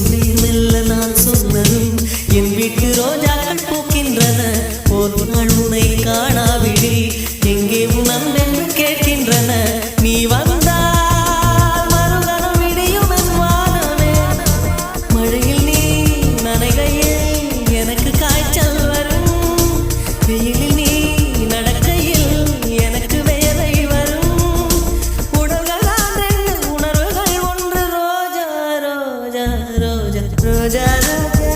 மெல்ல நான் சொன்னதும் என் வீட்டு ரோஜாக்கள் பூக்கின்றன. ஒரு நாள் உனை காணாவிடில் எங்கே உன் அன்பென்று கேட்கின்றன. நீ வந்தால் மறுகணம் விடியும் என் வானமே. மழையில் நீ நனைகையில் எனக்கு காய்ச்சல் வரும். வெயிலில் நீ நடக்கையில் எனக்கு வேலை வரும். உடல்கள் ரெண்டு உணர்வுகள் ஒன்று. ரோஜா ரோஜா ரோஜா ரோஜா ரோஜா